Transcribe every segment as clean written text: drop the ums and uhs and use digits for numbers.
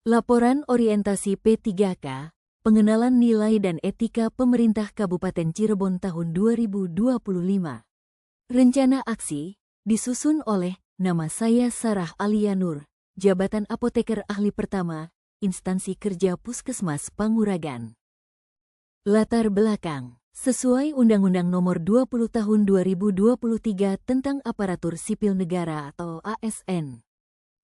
Laporan Orientasi P3K, Pengenalan Nilai dan Etika Pemerintah Kabupaten Cirebon tahun 2025. Rencana aksi, disusun oleh, nama saya Sarah Alia Nur, Jabatan Apoteker Ahli Pertama, Instansi Kerja Puskesmas Panguragan. Latar belakang, sesuai Undang-Undang Nomor 20 Tahun 2023 tentang Aparatur Sipil Negara atau ASN.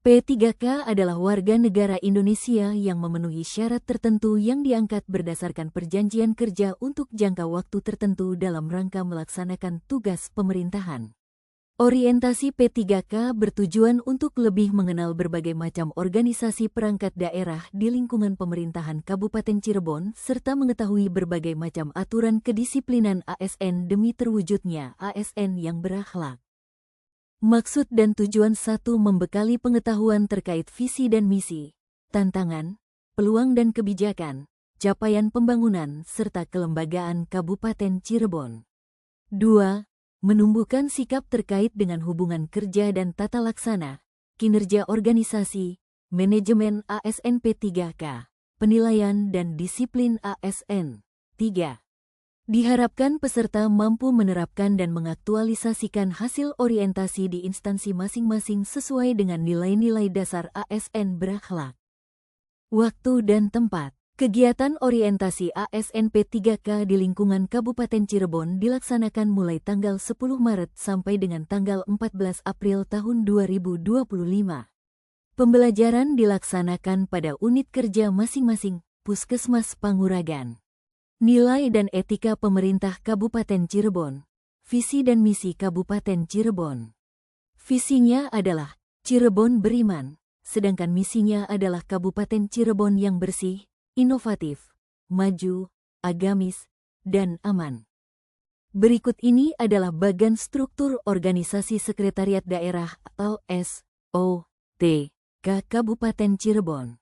P3K adalah warga negara Indonesia yang memenuhi syarat tertentu yang diangkat berdasarkan perjanjian kerja untuk jangka waktu tertentu dalam rangka melaksanakan tugas pemerintahan. Orientasi P3K bertujuan untuk lebih mengenal berbagai macam organisasi perangkat daerah di lingkungan pemerintahan Kabupaten Cirebon serta mengetahui berbagai macam aturan kedisiplinan ASN demi terwujudnya ASN yang berakhlak. Maksud dan tujuan 1. Membekali pengetahuan terkait visi dan misi, tantangan, peluang dan kebijakan, capaian pembangunan serta kelembagaan Kabupaten Cirebon. 2. Menumbuhkan sikap terkait dengan hubungan kerja dan tata laksana, kinerja organisasi, manajemen ASN P3K, penilaian dan disiplin ASN. 3. Diharapkan peserta mampu menerapkan dan mengaktualisasikan hasil orientasi di instansi masing-masing sesuai dengan nilai-nilai dasar ASN berakhlak. Waktu dan tempat. Kegiatan orientasi ASN P3K di lingkungan Kabupaten Cirebon dilaksanakan mulai tanggal 10 Maret sampai dengan tanggal 14 April tahun 2025. Pembelajaran dilaksanakan pada unit kerja masing-masing, Puskesmas Panguragan. Nilai dan etika pemerintah Kabupaten Cirebon. Visi dan misi Kabupaten Cirebon. Visinya adalah Cirebon beriman, sedangkan misinya adalah Kabupaten Cirebon yang bersih, inovatif, maju, agamis, dan aman. Berikut ini adalah bagan struktur organisasi Sekretariat Daerah atau SOTK Kabupaten Cirebon.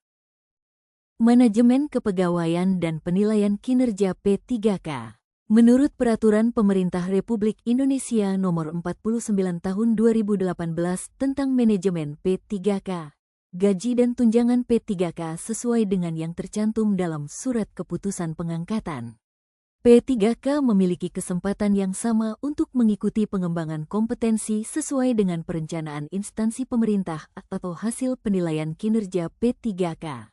Manajemen Kepegawaian dan Penilaian Kinerja P3K. Menurut Peraturan Pemerintah Republik Indonesia Nomor 49 Tahun 2018 tentang Manajemen P3K, gaji dan tunjangan P3K sesuai dengan yang tercantum dalam Surat Keputusan Pengangkatan. P3K memiliki kesempatan yang sama untuk mengikuti pengembangan kompetensi sesuai dengan perencanaan instansi pemerintah atau hasil penilaian kinerja P3K.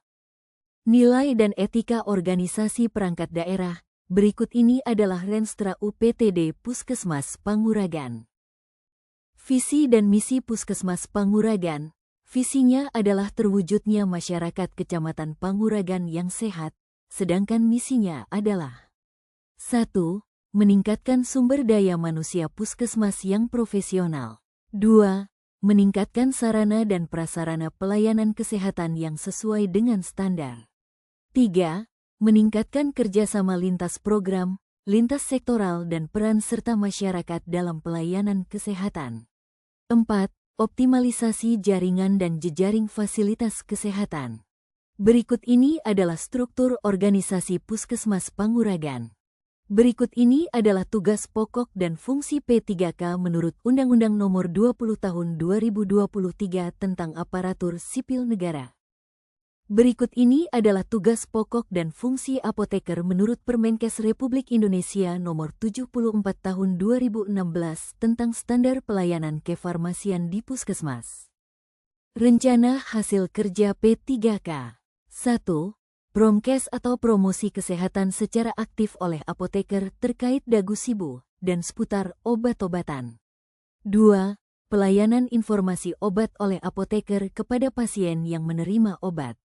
Nilai dan etika organisasi perangkat daerah. Berikut ini adalah Renstra UPTD Puskesmas Panguragan. Visi dan misi Puskesmas Panguragan. Visinya adalah terwujudnya masyarakat Kecamatan Panguragan yang sehat, sedangkan misinya adalah 1. Meningkatkan sumber daya manusia Puskesmas yang profesional. 2. Meningkatkan sarana dan prasarana pelayanan kesehatan yang sesuai dengan standar. 3. Meningkatkan kerjasama lintas program, lintas sektoral dan peran serta masyarakat dalam pelayanan kesehatan. 4. Optimalisasi jaringan dan jejaring fasilitas kesehatan. Berikut ini adalah struktur organisasi Puskesmas Panguragan. Berikut ini adalah tugas pokok dan fungsi P3K menurut Undang-Undang Nomor 20 Tahun 2023 tentang Aparatur Sipil Negara. Berikut ini adalah tugas pokok dan fungsi apoteker menurut Permenkes Republik Indonesia Nomor 74 Tahun 2016 tentang Standar Pelayanan Kefarmasian di Puskesmas. Rencana hasil kerja P3K. 1. Promkes atau promosi kesehatan secara aktif oleh apoteker terkait dagu sibu dan seputar obat-obatan. 2. Pelayanan informasi obat oleh apoteker kepada pasien yang menerima obat.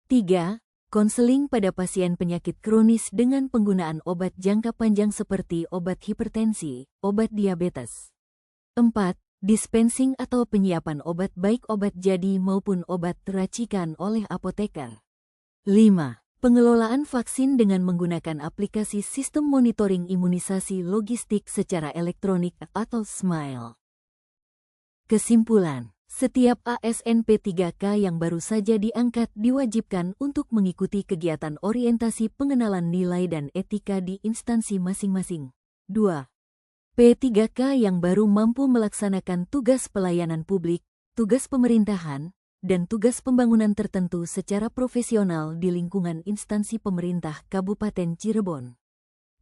3. Konseling pada pasien penyakit kronis dengan penggunaan obat jangka panjang seperti obat hipertensi, obat diabetes. 4. Dispensing atau penyiapan obat baik obat jadi maupun obat racikan oleh apoteker. 5. Pengelolaan vaksin dengan menggunakan aplikasi Sistem Monitoring Imunisasi Logistik secara elektronik atau SMILE. Kesimpulan. Setiap ASN P3K yang baru saja diangkat diwajibkan untuk mengikuti kegiatan orientasi pengenalan nilai dan etika di instansi masing-masing. 2. P3K yang baru mampu melaksanakan tugas pelayanan publik, tugas pemerintahan, dan tugas pembangunan tertentu secara profesional di lingkungan instansi pemerintah Kabupaten Cirebon.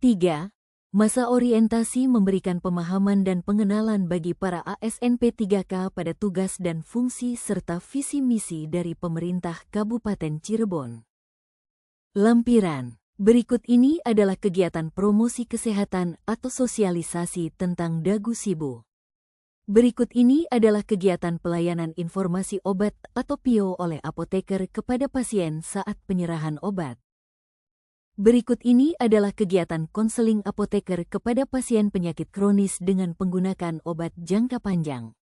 3. Masa orientasi memberikan pemahaman dan pengenalan bagi para ASN P3K pada tugas dan fungsi serta visi misi dari pemerintah Kabupaten Cirebon. Lampiran. Berikut ini adalah kegiatan promosi kesehatan atau sosialisasi tentang dagu sibu. Berikut ini adalah kegiatan pelayanan informasi obat atau PIO oleh apoteker kepada pasien saat penyerahan obat. Berikut ini adalah kegiatan konseling apoteker kepada pasien penyakit kronis dengan penggunaan obat jangka panjang.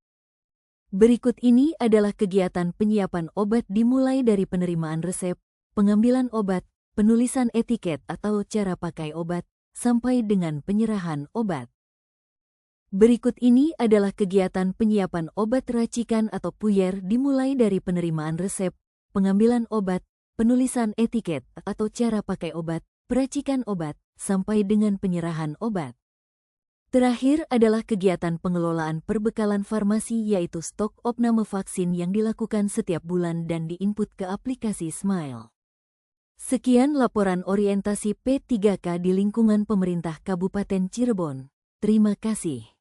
Berikut ini adalah kegiatan penyiapan obat dimulai dari penerimaan resep, pengambilan obat, penulisan etiket atau cara pakai obat, sampai dengan penyerahan obat. Berikut ini adalah kegiatan penyiapan obat racikan atau puyer dimulai dari penerimaan resep, pengambilan obat, penulisan etiket atau cara pakai obat, peracikan obat, sampai dengan penyerahan obat. Terakhir adalah kegiatan pengelolaan perbekalan farmasi yaitu stok opname vaksin yang dilakukan setiap bulan dan diinput ke aplikasi Smile. Sekian laporan orientasi P3K di lingkungan pemerintah Kabupaten Cirebon. Terima kasih.